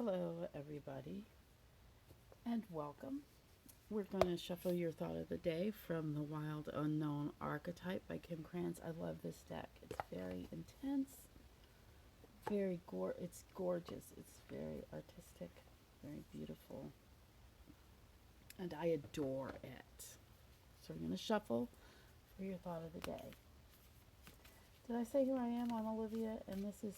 Hello, everybody, and welcome. We're going to shuffle your thought of the day from the Wild Unknown Archetype by Kim Krans. I love this deck. It's very intense, it's gorgeous. It's very artistic, very beautiful, and I adore it. So we're going to shuffle for your thought of the day. Did I say who I am? I'm Olivia, and this is,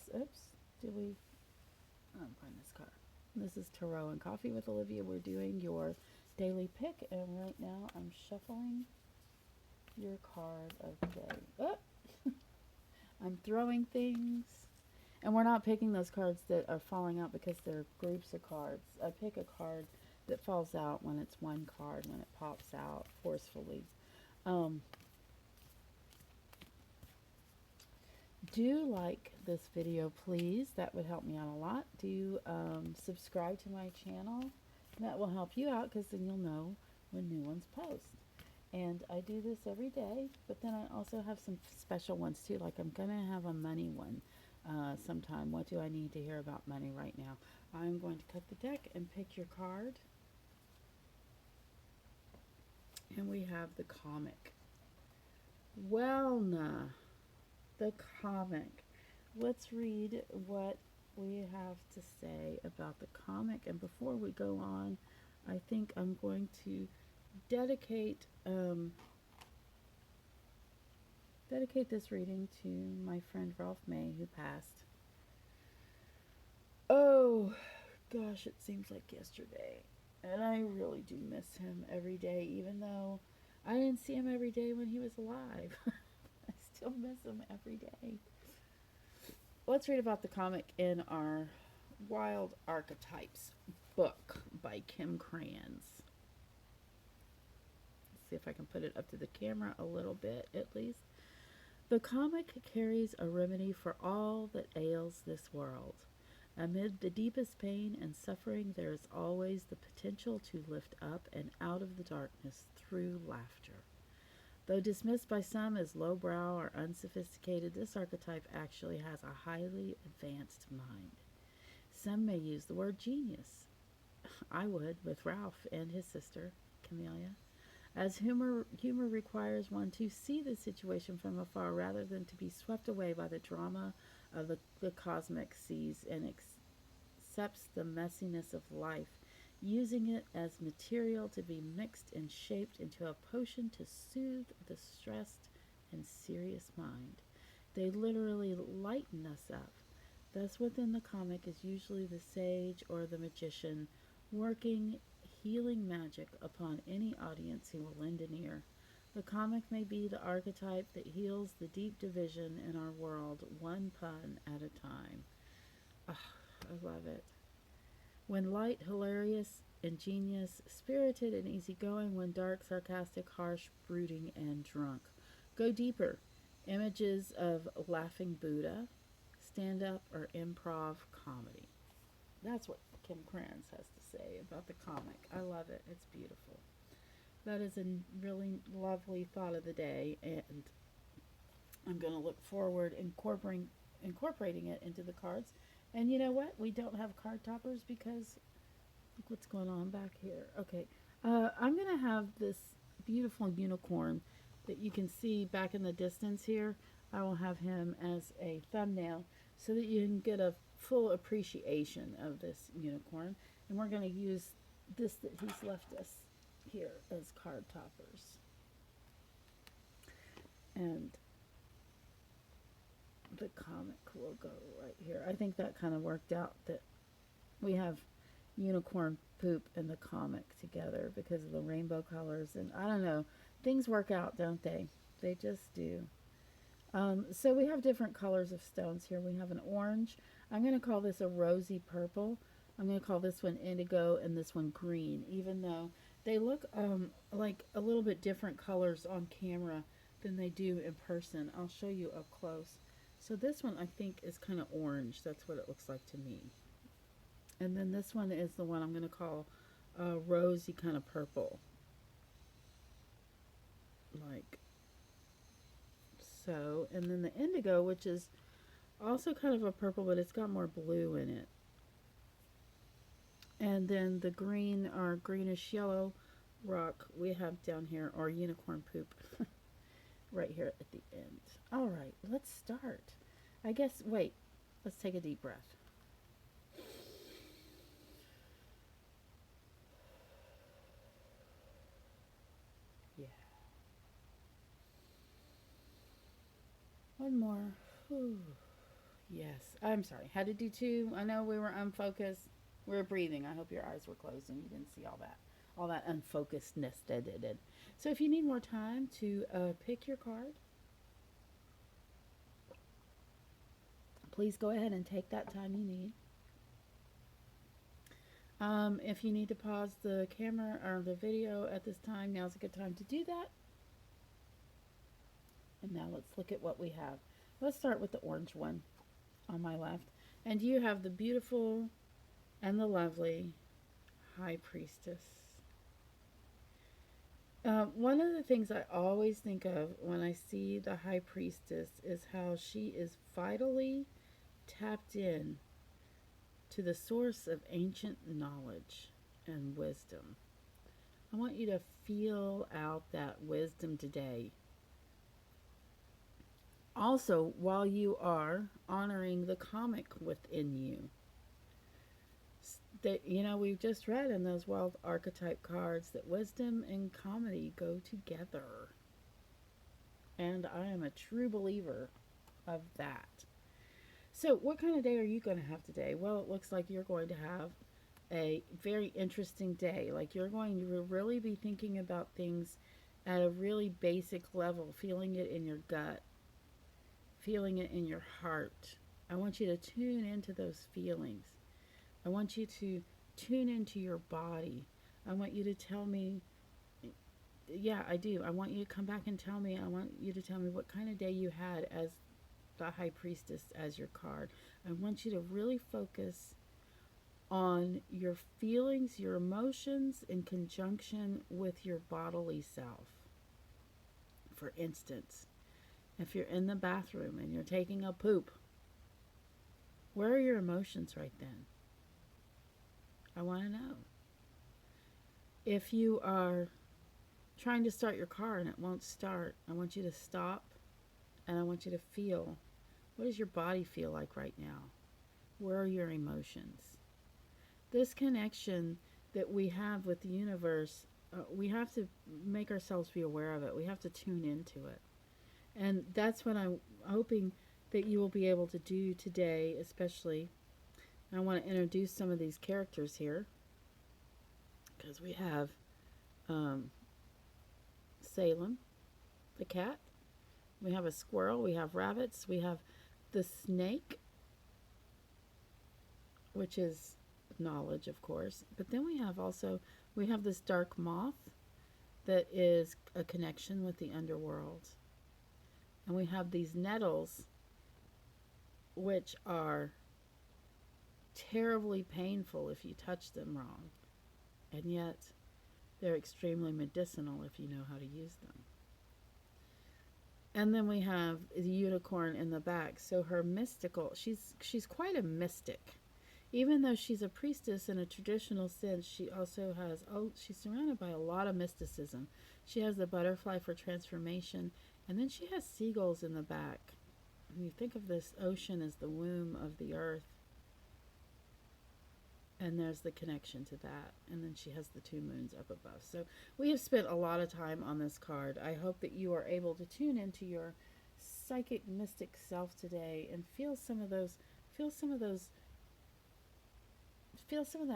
I'm playing this card. This is Tarot and Coffee with Olivia. We're doing your daily pick, and right now I'm shuffling your card of the day. Oh! I'm throwing things, and we're not picking those cards that are falling out because they're groups of cards. I pick a card that falls out when it's one card, when it pops out forcefully. Do like this video, please. That would help me out a lot. Do subscribe to my channel. That will help you out because then you'll know when new ones post. And I do this every day, but then I also have some special ones too. Like I'm going to have a money one sometime. What do I need to hear about money right now? I'm going to cut the deck and pick your card. And we have the comic. Well, nah. The comic. Let's read what we have to say about the comic. And before we go on, I think I'm going to dedicate this reading to my friend Ralphie May, who passed. Oh gosh, it seems like yesterday. And I really do miss him every day, even though I didn't see him every day when he was alive. I still miss him every day. Let's read about the comic in our Wild Archetypes book by Kim Krans. Let's see if I can put it up to the camera a little bit at least. The comic carries a remedy for all that ails this world. Amid the deepest pain and suffering, there is always the potential to lift up and out of the darkness through laughter. Though dismissed by some as lowbrow or unsophisticated, this archetype actually has a highly advanced mind. Some may use the word genius. I would, with Ralph and his sister, Camellia, as humor requires one to see the situation from afar rather than to be swept away by the drama of the cosmic seas and accepts the messiness of life, using it as material to be mixed and shaped into a potion to soothe the stressed and serious mind. They literally lighten us up. Thus, within the comic is usually the sage or the magician working healing magic upon any audience who will lend an ear. The comic may be the archetype that heals the deep division in our world, one pun at a time. Oh, I love it. When light, hilarious, ingenious, spirited, and easygoing, when dark, sarcastic, harsh, brooding, and drunk. Go deeper. Images of laughing Buddha, stand-up, or improv comedy. That's what Kim Krans has to say about the comic. I love it. It's beautiful. That is a really lovely thought of the day, and I'm going to look forward incorporating it into the cards. And you know what? We don't have card toppers because look what's going on back here. Okay. I'm going to have this beautiful unicorn that you can see back in the distance here. I will have him as a thumbnail so that you can get a full appreciation of this unicorn. And we're going to use this that he's left us here as card toppers. And the comic will go right here. I think that kind of worked out that we have unicorn poop and the comic together because of the rainbow colors. And I don't know, things work out, don't they? They just do. So we have different colors of stones here. We have an orange. I'm going to call this a Rosie-purple. I'm going to call this one indigo and this one green, even though they look like a little bit different colors on camera than they do in person. I'll show you up close. So this one I think is kind of orange. That's what it looks like to me. And then this one is the one I'm going to call rosy kind of purple. Like so. And then the indigo, which is also kind of a purple, but it's got more blue in it. And then the green or greenish-yellow rock we have down here, or unicorn poop, right here at the end. All right, let's start. I guess, wait, let's take a deep breath. Yeah. One more. Whew. Yes, I'm sorry. Had to do two. I know we were unfocused. We were breathing. I hope your eyes were closed and you didn't see all that unfocusedness that it did. So if you need more time to pick your card, please go ahead and take that time you need. If you need to pause the camera or the video at this time, now's a good time to do that. And now let's look at what we have. Let's start with the orange one on my left. And you have the beautiful and the lovely High Priestess. One of the things I always think of when I see the High Priestess is how she is vitally tapped in to the source of ancient knowledge and wisdom. I want you to feel out that wisdom today. Also, while you are honoring the comic within you, that, you know, we've just read in those Wild Archetype cards that wisdom and comedy go together. And I am a true believer of that. So what kind of day are you going to have today? Well, it looks like you're going to have a very interesting day. Like, you're going to really be thinking about things at a really basic level, feeling it in your gut, feeling it in your heart. I want you to tune into those feelings. I want you to tune into your body. I want you to tell me, yeah, I do. I want you to come back and tell me. I want you to tell me what kind of day you had as the High Priestess as your card. I want you to really focus on your feelings, your emotions in conjunction with your bodily self. For instance, if you're in the bathroom and you're taking a poop, where are your emotions right then? I want to know. If you are trying to start your car and it won't start, I want you to stop and I want you to feel, what does your body feel like right now? Where are your emotions? This connection that we have with the universe, we have to make ourselves be aware of it. We have to tune into it. And that's what I'm hoping that you will be able to do today, especially. I want to introduce some of these characters here, because we have Salem, the cat. We have a squirrel. We have rabbits. We have the snake, which is knowledge, of course. But then we have this dark moth that is a connection with the underworld. And we have these nettles, which are terribly painful if you touch them wrong. And yet, they're extremely medicinal if you know how to use them. And then we have the unicorn in the back. So her mystical, she's quite a mystic. Even though she's a priestess in a traditional sense, she also has, she's surrounded by a lot of mysticism. She has the butterfly for transformation, and then she has seagulls in the back. And you think of this ocean as the womb of the earth, and there's the connection to that. And then she has the two moons up above. So we have spent a lot of time on this card. I hope that you are able to tune into your psychic mystic self today and feel some of that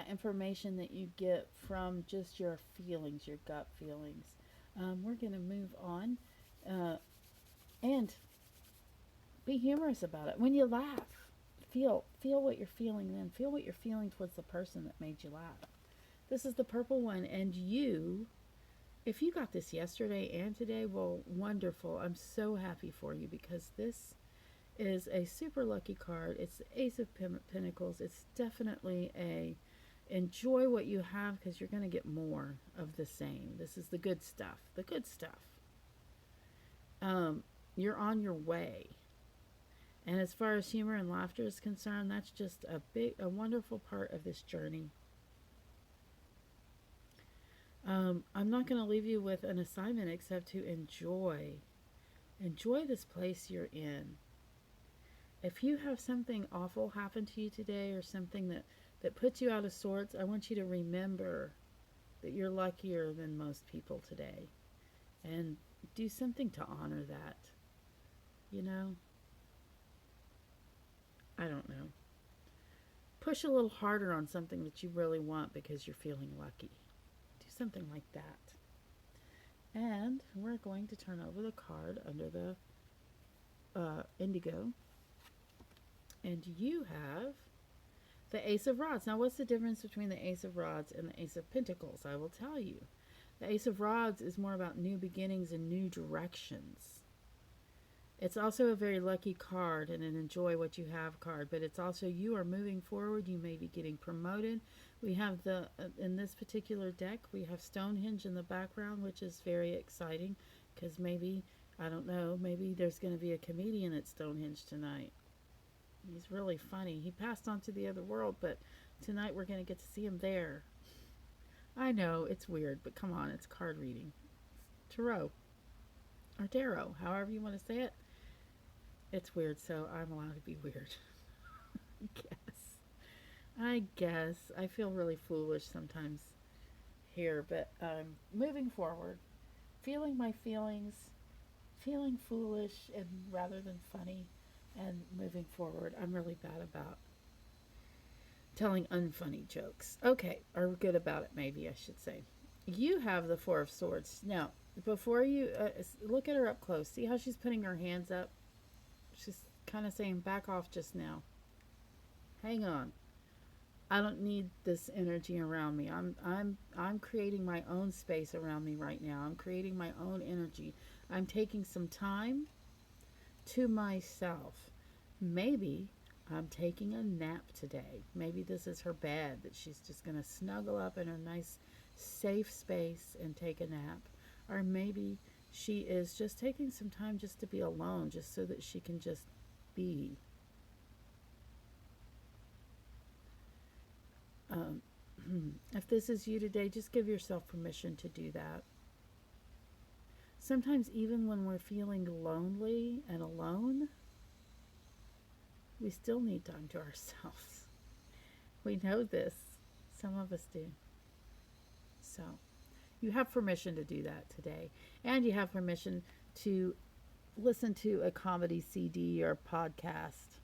information that you get from just your feelings, your gut feelings. We're going to move on and be humorous about it. When you laugh, feel what you're feeling then. Feel what you're feeling towards the person that made you laugh. This is the purple one, and if you got this yesterday and today, well, wonderful. I'm so happy for you, because this is a super lucky card. It's the Ace of Pentacles. It's definitely enjoy what you have, because you're going to get more of the same. This is the good stuff. The good stuff. You're on your way. And as far as humor and laughter is concerned, that's just a wonderful part of this journey. I'm not going to leave you with an assignment except to enjoy this place you're in. If you have something awful happen to you today, or something that puts you out of sorts, I want you to remember that you're luckier than most people today, and do something to honor that. You know, I don't know. Push a little harder on something that you really want because you're feeling lucky. Do something like that. And we're going to turn over the card under the Indigo. And you have the Ace of Rods. Now, what's the difference between the Ace of Rods and the Ace of Pentacles? I will tell you. The Ace of Rods is more about new beginnings and new directions. It's also a very lucky card and an enjoy what you have card, but it's also you are moving forward. You may be getting promoted. We have the, in this particular deck, we have Stonehenge in the background, which is very exciting because maybe, I don't know, maybe there's going to be a comedian at Stonehenge tonight. He's really funny. He passed on to the other world, but tonight we're going to get to see him there. I know, it's weird, but come on, it's card reading. Tarot. Or tarot, however you want to say it. It's weird, so I'm allowed to be weird. I guess. I feel really foolish sometimes here, but moving forward, feeling my feelings, feeling foolish and rather than funny, and moving forward. I'm really bad about telling unfunny jokes. Okay, or good about it, maybe I should say. You have the Four of Swords. Now, before you look at her up close, see how she's putting her hands up? She's kind of saying, back off just now. Hang on. I don't need this energy around me. I'm creating my own space around me right now. I'm creating my own energy. I'm taking some time to myself. Maybe I'm taking a nap today. Maybe this is her bed that she's just going to snuggle up in her nice safe space and take a nap. Or maybe she is just taking some time just to be alone, just so that she can just be. If this is you today, just give yourself permission to do that. Sometimes even when we're feeling lonely and alone, we still need time to ourselves. We know this. Some of us do. So you have permission to do that today. And you have permission to listen to a comedy CD or podcast.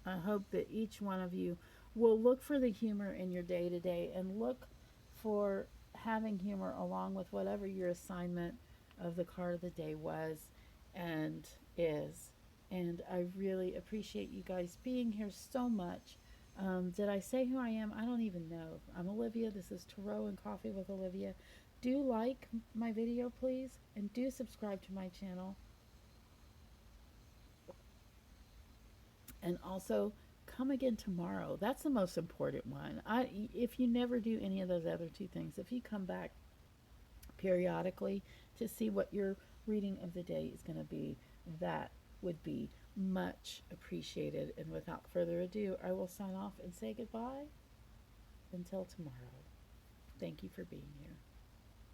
I hope that each one of you will look for the humor in your day to day, and look for having humor along with whatever your assignment of the card of the day was and is. And I really appreciate you guys being here so much. Did I say who I am? I don't even know. I'm Olivia. This is Tarot and Coffee with Olivia. Do like my video, please, and do subscribe to my channel. And also, come again tomorrow. That's the most important one. If you never do any of those other two things, if you come back periodically to see what your reading of the day is going to be, that would be much appreciated. And without further ado, I will sign off and say goodbye until tomorrow. Thank you for being here.